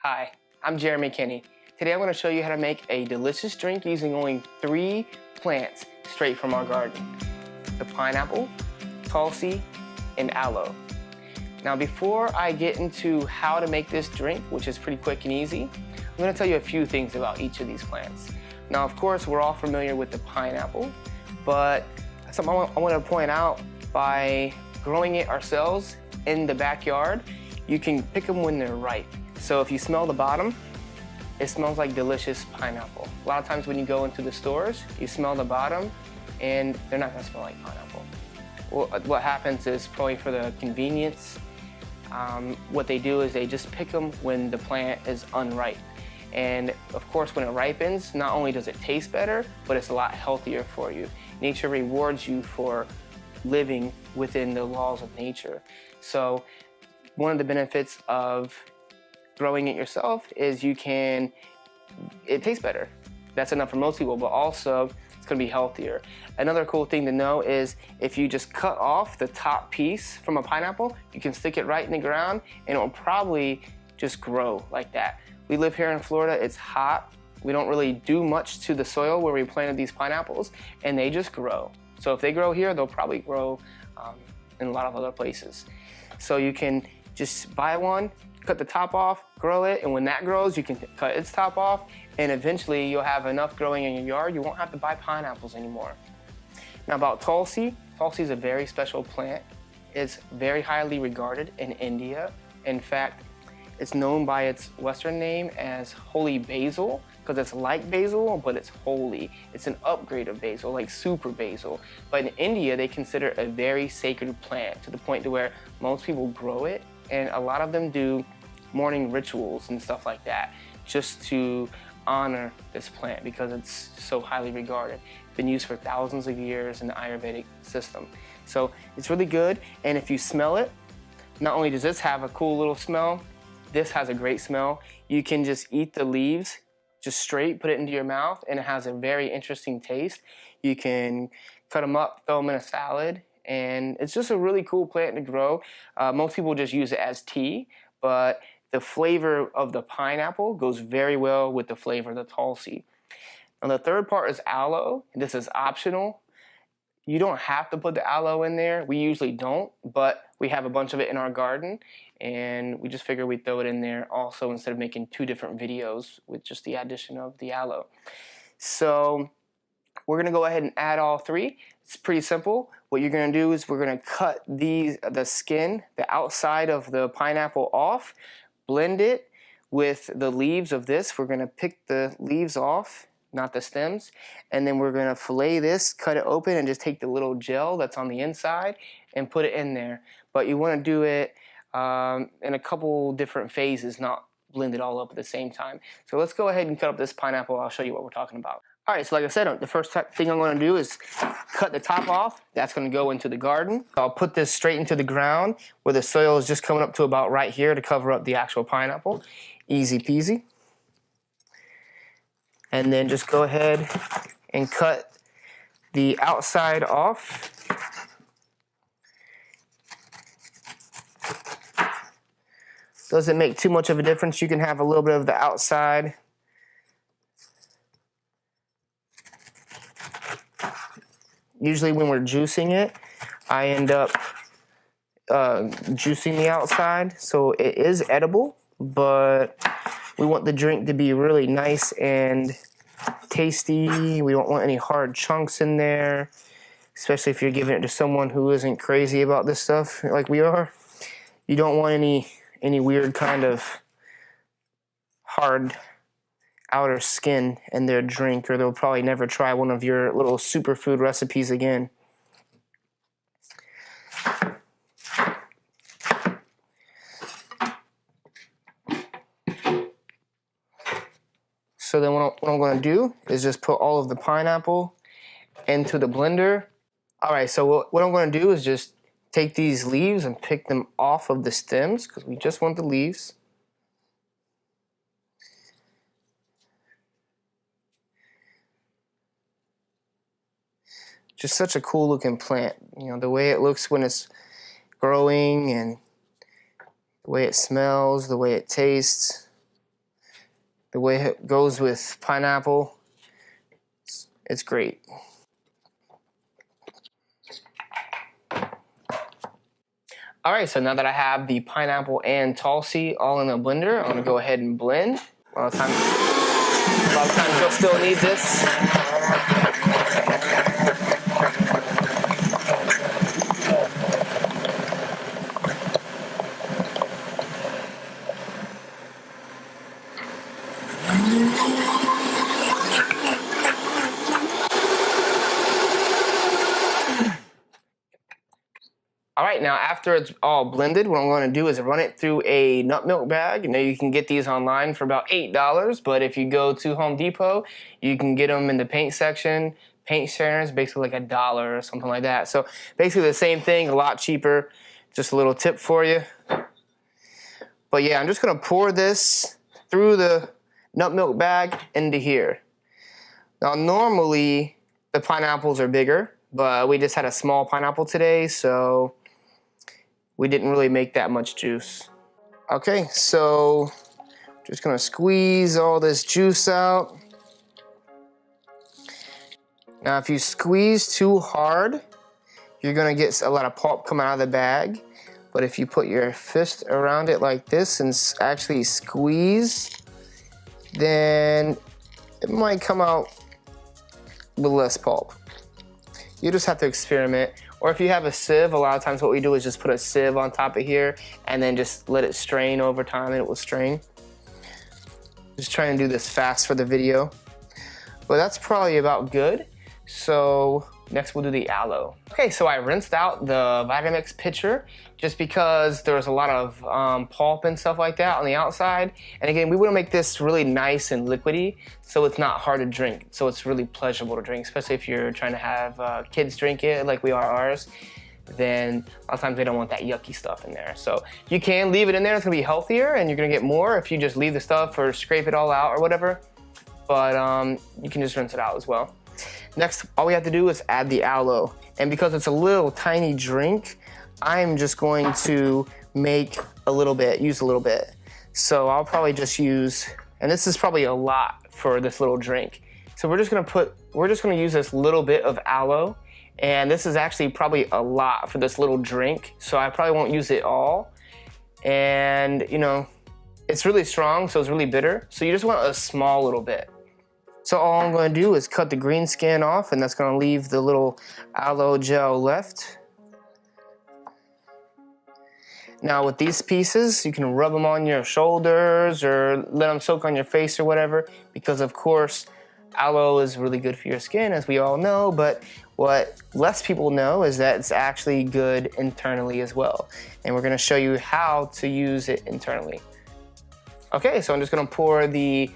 Hi, I'm Jeremy Kinney. Today I'm going to show you how to make a delicious drink using only 3 plants straight from our garden. The pineapple, Tulsi, and aloe. Now before I get into how to make this drink, which is pretty quick and easy, I'm going to tell you a few things about each of these plants. Now of course we're all familiar with the pineapple, but something I want to point out, by growing it ourselves in the backyard, you can pick them when they're ripe. So if you smell the bottom, it smells like delicious pineapple. A lot of times when you go into the stores, you smell the bottom and they're not gonna smell like pineapple. Well, what happens is, probably for the convenience, what they do is they just pick them when the plant is unripe. And of course when it ripens, not only does it taste better, but it's a lot healthier for you. Nature rewards you for living within the laws of nature. So one of the benefits of growing it yourself is it tastes better. That's enough for most people, but also it's gonna be healthier. Another cool thing to know is if you just cut off the top piece from a pineapple, you can stick it right in the ground and it'll probably just grow like that. We live here in Florida, it's hot. We don't really do much to the soil where we planted these pineapples, and they just grow. So if they grow here, they'll probably grow in a lot of other places. So you can just buy one, cut the top off, grow it, and when that grows, you can cut its top off, and eventually you'll have enough growing in your yard, you won't have to buy pineapples anymore. Now about Tulsi, Tulsi is a very special plant. It's very highly regarded in India. In fact, it's known by its Western name as holy basil, because it's like basil, but it's holy. It's an upgrade of basil, like super basil. But in India, they consider it a very sacred plant, to the point to where most people grow it, and a lot of them do morning rituals and stuff like that just to honor this plant because it's so highly regarded. It's been used for thousands of years in the Ayurvedic system. So it's really good, and if you smell it, not only does this have a cool little smell, this has a great smell. You can just eat the leaves just straight, put it into your mouth, and it has a very interesting taste. You can cut them up, throw them in a salad, and it's just a really cool plant to grow. Most people just use it as tea, but the flavor of the pineapple goes very well with the flavor of the Tulsi. And the third part is aloe. This is optional. You don't have to put the aloe in there. We usually don't, but we have a bunch of it in our garden, and we just figure we'd throw it in there also instead of making 2 different videos with just the addition of the aloe. So we're gonna go ahead and add all 3. It's pretty simple. What you're gonna do is we're gonna cut the skin, the outside of the pineapple off, blend it with the leaves of this. We're gonna pick the leaves off, not the stems, and then we're gonna fillet this, cut it open, and just take the little gel that's on the inside and put it in there. But you wanna do it in a couple different phases, not blend it all up at the same time. So let's go ahead and cut up this pineapple. I'll show you what we're talking about. All right, so like I said, the first thing I'm gonna do is cut the top off. That's gonna go into the garden. I'll put this straight into the ground where the soil is just coming up to about right here to cover up the actual pineapple. Easy peasy. And then just go ahead and cut the outside off. Doesn't make too much of a difference. You can have a little bit of the outside. Usually when we're juicing it, I end up juicing the outside. So it is edible, but we want the drink to be really nice and tasty. We don't want any hard chunks in there, especially if you're giving it to someone who isn't crazy about this stuff like we are. You don't want any weird kind of hard outer skin in their drink, or they'll probably never try one of your little superfood recipes again. So then what I'm going to do is just put all of the pineapple into the blender. All right, so what I'm going to do is just take these leaves and pick them off of the stems, because we just want the leaves. Just such a cool looking plant. You know, the way it looks when it's growing, and the way it smells, the way it tastes. the way it goes with pineapple, it's great. All right, so now that I have the pineapple and Tulsi all in a blender, I'm gonna go ahead and blend. A lot of times you'll still need this. All right, now after it's all blended, what I'm going to do is run it through a nut milk bag. Now you can get these online for about $8, but if you go to Home Depot, you can get them in the paint section. Paint sharing is basically like $1 or something like that. So basically the same thing, a lot cheaper. Just a little tip for you. But yeah, I'm just going to pour this through the nut milk bag into here. Now normally the pineapples are bigger, but we just had a small pineapple today, so we didn't really make that much juice. Okay, so just gonna squeeze all this juice out. Now if you squeeze too hard, you're gonna get a lot of pulp coming out of the bag. But if you put your fist around it like this and actually squeeze, then it might come out with less pulp. You just have to experiment. Or if you have a sieve, a lot of times what we do is just put a sieve on top of here and then just let it strain over time and it will strain. Just trying to do this fast for the video. But that's probably about good. So next we'll do the aloe. Okay, so I rinsed out the Vitamix pitcher just because there was a lot of pulp and stuff like that on the outside. And again, we want to make this really nice and liquidy so it's not hard to drink. So it's really pleasurable to drink, especially if you're trying to have kids drink it like we are ours. Then a lot of times they don't want that yucky stuff in there. So you can leave it in there, it's gonna be healthier and you're gonna get more if you just leave the stuff or scrape it all out or whatever. But you can just rinse it out as well. Next, all we have to do is add the aloe. And because it's a little tiny drink, I'm just going to make a little bit, use a little bit. So I'll probably just use, and this is probably a lot for this little drink. So we're just gonna use this little bit of aloe. And this is actually probably a lot for this little drink. So I probably won't use it all. And you know, it's really strong, so it's really bitter. So you just want a small little bit. So all I'm going to do is cut the green skin off, and that's going to leave the little aloe gel left. Now with these pieces, you can rub them on your shoulders or let them soak on your face or whatever, because of course aloe is really good for your skin, as we all know, but what less people know is that it's actually good internally as well. And we're going to show you how to use it internally. Okay, so I'm just going to pour the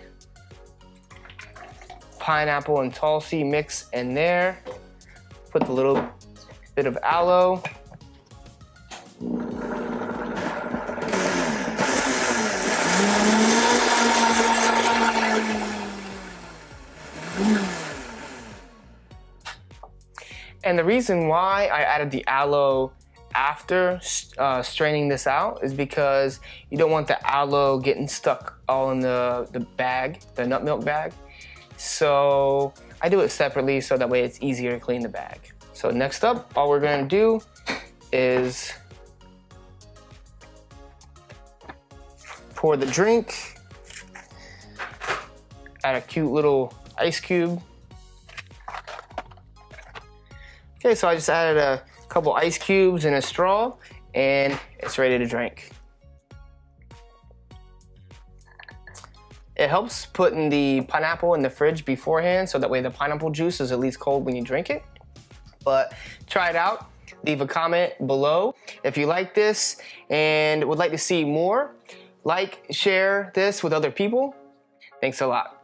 pineapple and Tulsi mix in there. Put the little bit of aloe. And the reason why I added the aloe after straining this out is because you don't want the aloe getting stuck all in the bag, the nut milk bag. So I do it separately so that way it's easier to clean the bag. So next up, all we're gonna do is pour the drink, add a cute little ice cube. Okay, so I just added a couple ice cubes and a straw, and it's ready to drink. It helps putting the pineapple in the fridge beforehand so that way the pineapple juice is at least cold when you drink it. But try it out. Leave a comment below if you like this and would like to see more. Like, share this with other people. Thanks a lot.